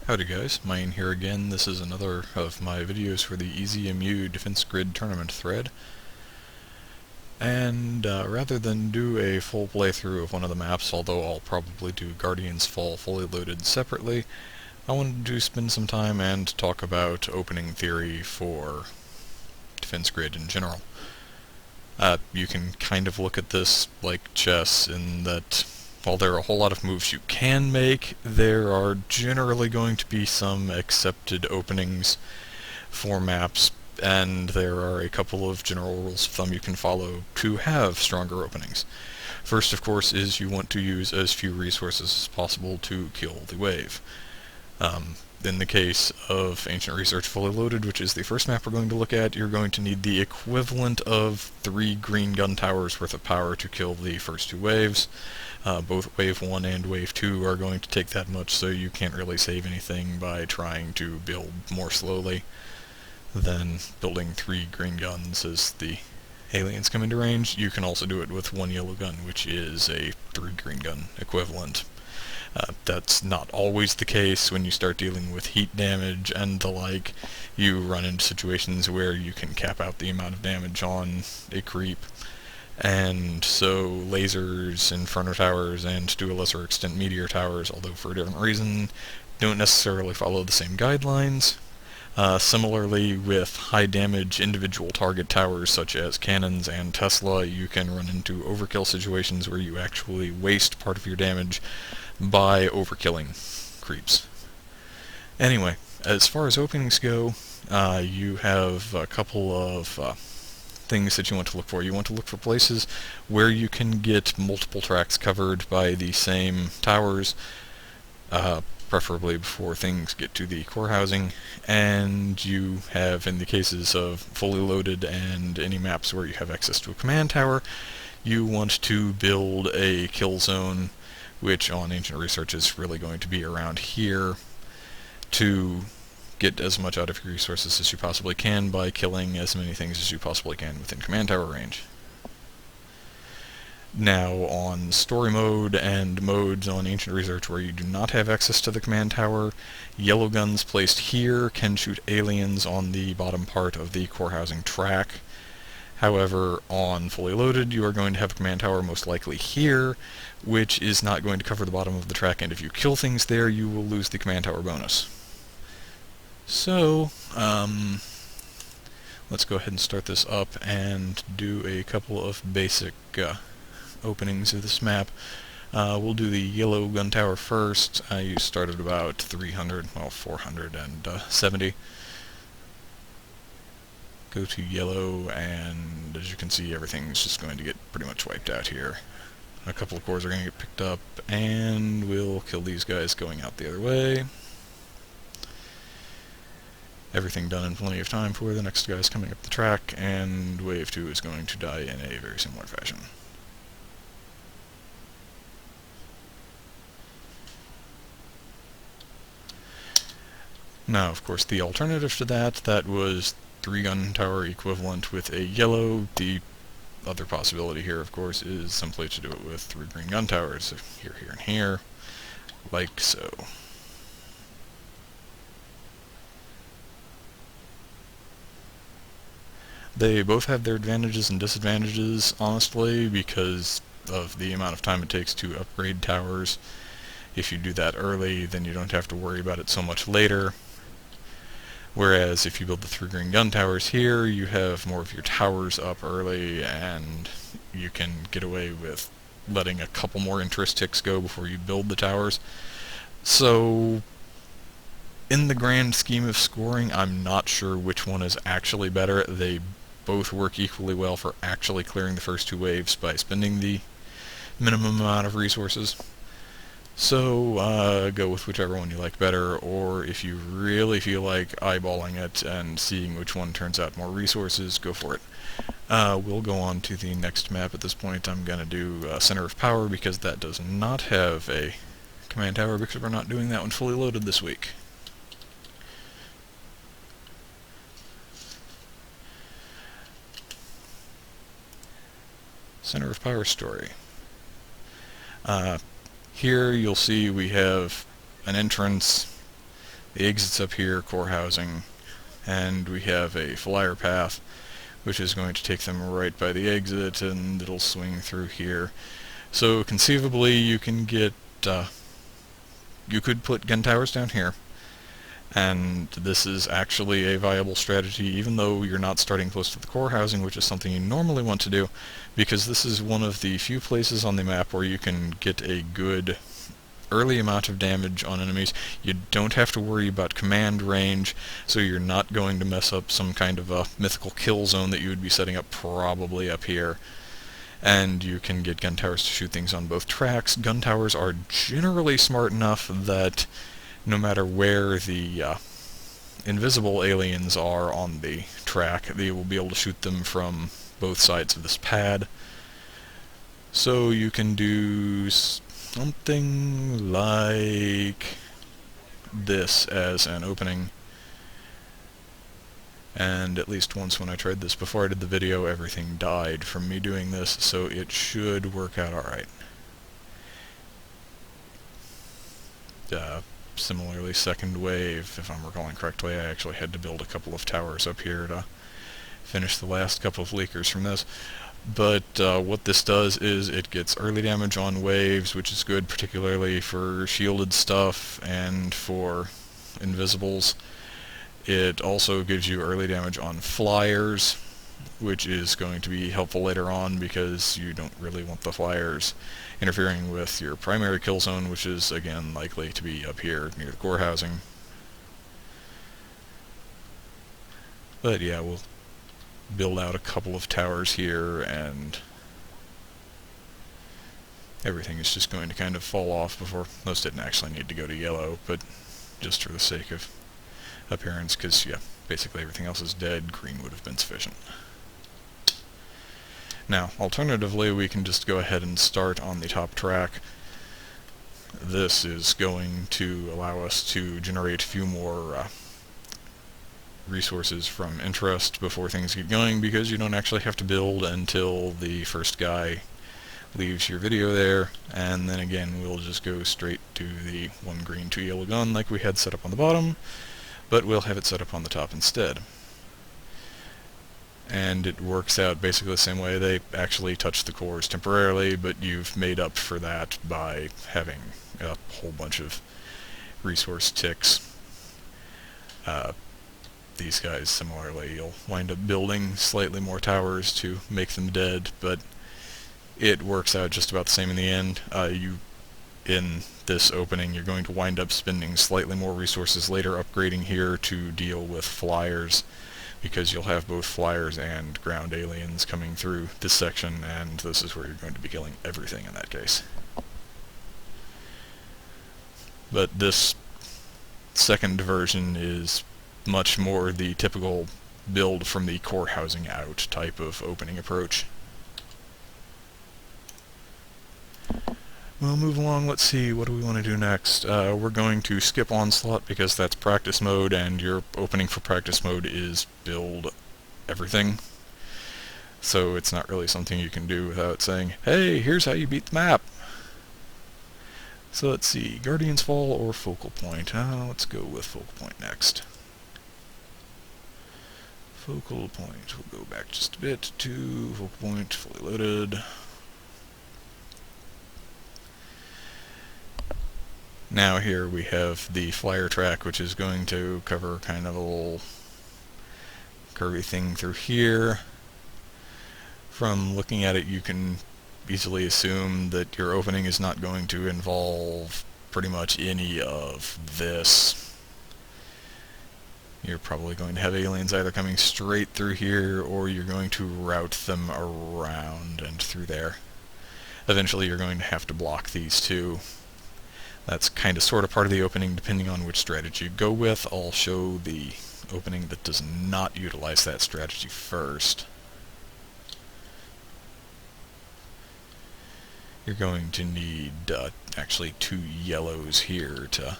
Howdy guys, Mine here again. This is another of my videos for the EZMU Defense Grid tournament thread. And rather than do a full playthrough of one of the maps, although I'll probably do Guardian's Fall fully loaded separately, I wanted to spend some time and talk about opening theory for Defense Grid in general. You can kind of look at this like chess in that while there are a whole lot of moves you can make, there are generally going to be some accepted openings for maps, and there are a couple of general rules of thumb you can follow to have stronger openings. First, of course, is you want to use as few resources as possible to kill the wave. In the case of Ancient Research Fully Loaded, which is the first map we're going to look at, you're going to need the equivalent of 3 green gun towers worth of power to kill the first two waves. Both Wave 1 and Wave 2 are going to take that much, so you can't really save anything by trying to build more slowly than building 3 green guns as the aliens come into range. You can also do it with 1 yellow gun, which is a 3 green gun equivalent. That's not always the case when you start dealing with heat damage and the like. You run into situations where you can cap out the amount of damage on a creep. And so lasers, Inferno Towers, and to a lesser extent Meteor Towers, although for a different reason, don't necessarily follow the same guidelines. Similarly, with high damage individual target towers such as cannons and Tesla, you can run into overkill situations where you actually waste part of your damage by overkilling creeps. Anyway, as far as openings go, you have a couple of things that you want to look for. You want to look for places where you can get multiple tracks covered by the same towers, preferably before things get to the core housing, and you have, in the cases of fully loaded and any maps where you have access to a command tower, you want to build a kill zone, which on Ancient Research is really going to be around here, to get as much out of your resources as you possibly can by killing as many things as you possibly can within command tower range. Now, on story mode and modes on Ancient Research where you do not have access to the command tower, yellow guns placed here can shoot aliens on the bottom part of the core housing track. However, on fully loaded, you are going to have a command tower most likely here, which is not going to cover the bottom of the track, and if you kill things there, you will lose the command tower bonus. So, let's go ahead and start this up and do a couple of basic openings of this map. We'll do the yellow gun tower first. You start at about 470. Go to yellow, and as you can see, everything's just going to get pretty much wiped out here. A couple of cores are going to get picked up, and we'll kill these guys going out the other way. Everything done in plenty of time for the next guys coming up the track, and Wave 2 is going to die in a very similar fashion. Now, of course, the alternative to that was 3 gun tower equivalent with a yellow. The other possibility here, of course, is simply to do it with 3 green gun towers, here, here, and here, like so. They both have their advantages and disadvantages, honestly, because of the amount of time it takes to upgrade towers. If you do that early, then you don't have to worry about it so much later. Whereas if you build the 3 green gun towers here, you have more of your towers up early, and you can get away with letting a couple more interest ticks go before you build the towers. So, in the grand scheme of scoring, I'm not sure which one is actually better. They both work equally well for actually clearing the first 2 waves by spending the minimum amount of resources. So, go with whichever one you like better, or if you really feel like eyeballing it and seeing which one turns out more resources, go for it. We'll go on to the next map. At this point, I'm going to do Center of Power, because that does not have a command tower, because we're not doing that one fully loaded this week. Center of Power story. Here you'll see we have an entrance The exit's up here, core housing, and we have a flyer path which is going to take them right by the exit, and it'll swing through here. So conceivably you can get, you could put gun towers down here, and this is actually a viable strategy even though you're not starting close to the core housing, which is something you normally want to do, because this is one of the few places on the map where you can get a good early amount of damage on enemies. You don't have to worry about command range, so you're not going to mess up some kind of a mythical kill zone that you would be setting up probably up here. And you can get gun towers to shoot things on both tracks. Gun towers are generally smart enough that no matter where the invisible aliens are on the track, they will be able to shoot them from both sides of this pad. So you can do something like this as an opening. And at least once when I tried this before I did the video, everything died from me doing this, so it should work out alright. Similarly, second wave, if I'm recalling correctly, I actually had to build a couple of towers up here to finish the last couple of leakers from this. But what this does is it gets early damage on waves, which is good particularly for shielded stuff and for invisibles. It also gives you early damage on flyers, which is going to be helpful later on because you don't really want the flyers interfering with your primary kill zone, which is again likely to be up here near the core housing. But yeah, we'll build out a couple of towers here, and everything is just going to kind of fall off before. Those didn't actually need to go to yellow, but just for the sake of appearance, because yeah, basically everything else is dead. Green would have been sufficient. Now, alternatively, we can just go ahead and start on the top track. This is going to allow us to generate a few more resources from interest before things get going, because you don't actually have to build until the first guy leaves your video there, and then again we'll just go straight to the 1 green 2 yellow gun like we had set up on the bottom, but we'll have it set up on the top instead. And it works out basically the same way. They actually touch the cores temporarily, but you've made up for that by having a whole bunch of resource ticks. These guys, similarly, you'll wind up building slightly more towers to make them dead, but it works out just about the same in the end. In this opening, you're going to wind up spending slightly more resources later upgrading here to deal with flyers, because you'll have both flyers and ground aliens coming through this section, and this is where you're going to be killing everything in that case. But this second version is much more the typical build from the core housing out type of opening approach. We'll move along. Let's see, what do we want to do next? We're going to skip Onslaught because that's practice mode, and your opening for practice mode is build everything. So it's not really something you can do without saying, hey, here's how you beat the map. So let's see, Guardian's Fall or Focal Point? Let's go with Focal Point next. Focal Point, we'll go back just a bit to Focal Point, fully loaded. Now here we have the flyer track, which is going to cover kind of a little curvy thing through here. From looking at it, you can easily assume that your opening is not going to involve pretty much any of this. You're probably going to have aliens either coming straight through here, or you're going to route them around and through there. Eventually you're going to have to block these two. That's kind of sort of part of the opening depending on which strategy you go with. I'll show the opening that does not utilize that strategy first. You're going to need actually 2 yellows here to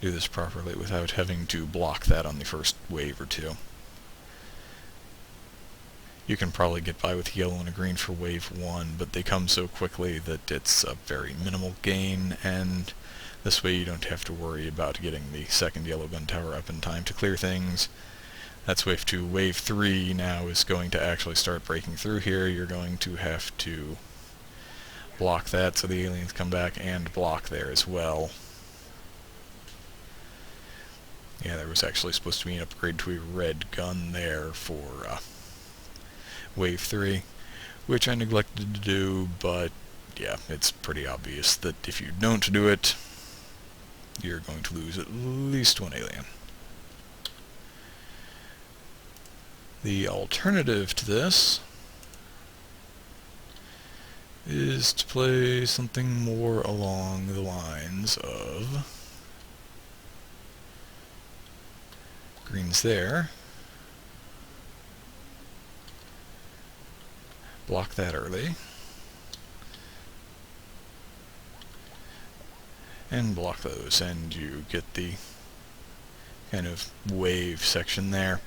do this properly without having to block that on the first wave or two. You can probably get by with yellow and a green for wave 1, but they come so quickly that it's a very minimal gain, and This way you don't have to worry about getting the second yellow gun tower up in time to clear things. That's wave 2. Wave 3 now is going to actually start breaking through here. You're going to have to block that so the aliens come back, and block there as well. Yeah, there was actually supposed to be an upgrade to a red gun there for wave 3, which I neglected to do, but yeah, it's pretty obvious that if you don't do it, you're going to lose at least one alien. The alternative to this is to play something more along the lines of greens there, block that early, and block those, and you get the kind of wave section there.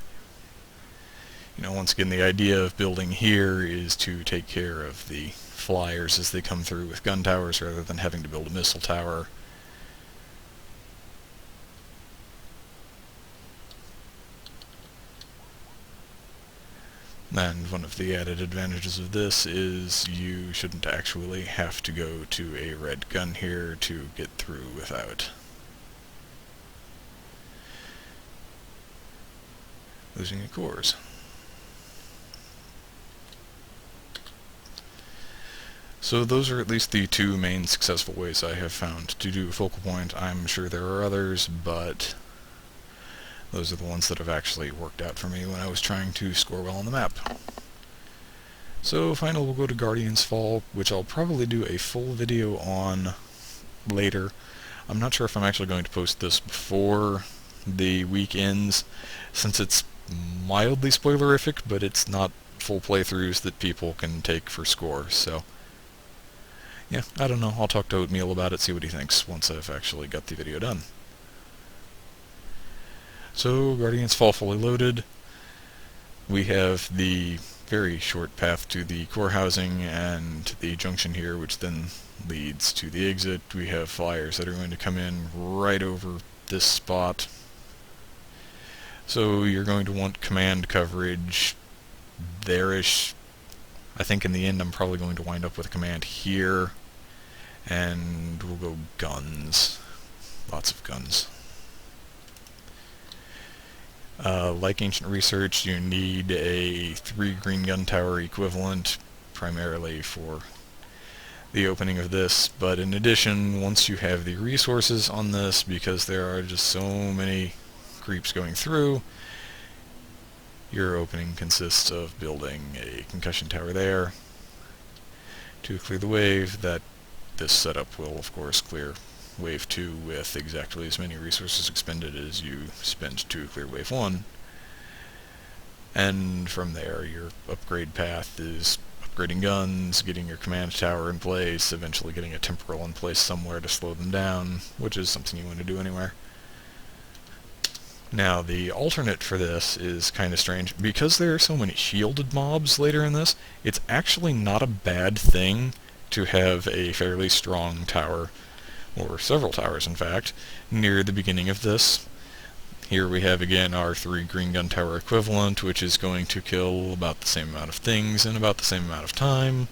You know, once again, the idea of building here is to take care of the flyers as they come through with gun towers rather than having to build a missile tower. And one of the added advantages of this is you shouldn't actually have to go to a red gun here to get through without losing your cores. So those are at least the two main successful ways I have found to do a focal point. I'm sure there are others, but those are the ones that have actually worked out for me when I was trying to score well on the map. So finally we'll go to Guardian's Fall, which I'll probably do a full video on later. I'm not sure if I'm actually going to post this before the week ends, since it's mildly spoilerific, but it's not full playthroughs that people can take for score, so yeah, I don't know. I'll talk to Oatmeal about it, see what he thinks once I've actually got the video done. So, Guardian's Fall fully loaded. We have the very short path to the core housing and the junction here, which then leads to the exit. We have flyers that are going to come in right over this spot. So you're going to want command coverage there-ish. I think in the end I'm probably going to wind up with a command here, and we'll go guns. Lots of guns. Like Ancient Research, you need a 3 green gun tower equivalent, primarily for the opening of this, but in addition, once you have the resources on this, because there are just so many creeps going through, your opening consists of building a concussion tower there to clear the wave. This setup will, of course, clear Wave 2 with exactly as many resources expended as you spend to clear Wave 1. And from there, your upgrade path is upgrading guns, getting your command tower in place, eventually getting a temporal in place somewhere to slow them down, which is something you want to do anywhere. Now, the alternate for this is kind of strange. Because there are so many shielded mobs later in this, it's actually not a bad thing to have a fairly strong tower, or several towers in fact, near the beginning of this. Here we have again our 3 green gun tower equivalent, which is going to kill about the same amount of things in about the same amount of time.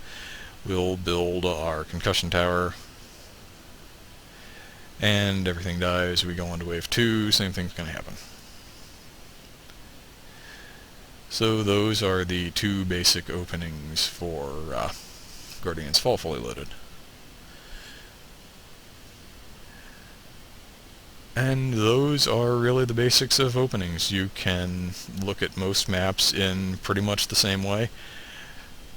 We'll build our concussion tower, and everything dies. We go on to Wave 2, same thing's going to happen. So those are the 2 basic openings for Guardian's Fall fully loaded. And those are really the basics of openings. You can look at most maps in pretty much the same way.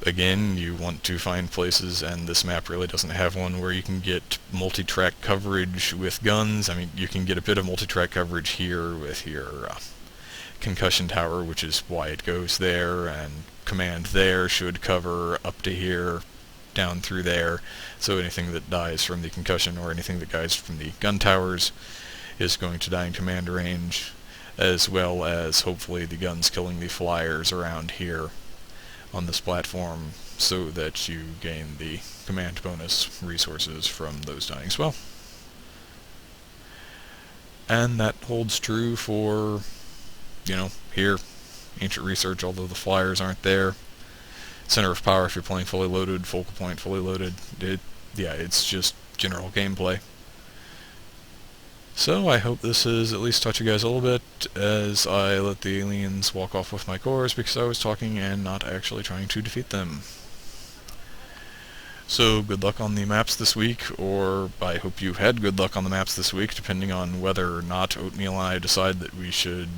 Again, you want to find places, and this map really doesn't have one, where you can get multi-track coverage with guns. I mean, you can get a bit of multi-track coverage here with your concussion tower, which is why it goes there, and command there should cover up to here, down through there, so anything that dies from the concussion or anything that dies from the gun towers is going to die in command range, as well as hopefully the guns killing the flyers around here on this platform, so that you gain the command bonus resources from those dying as well. And that holds true for, here, Ancient Research, although the flyers aren't there. Center of Power if you're playing fully loaded, Focal Point fully loaded. It's just general gameplay. So I hope this has at least taught you guys a little bit as I let the aliens walk off with my cores because I was talking and not actually trying to defeat them. So good luck on the maps this week, or I hope you had good luck on the maps this week, depending on whether or not Oatmeal and I decide that we should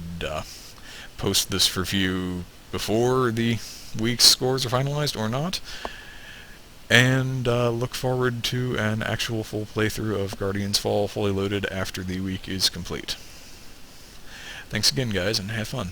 post this for view before the week's scores are finalized or not. And look forward to an actual full playthrough of Guardians Fall fully loaded after the week is complete. Thanks again, guys, and have fun.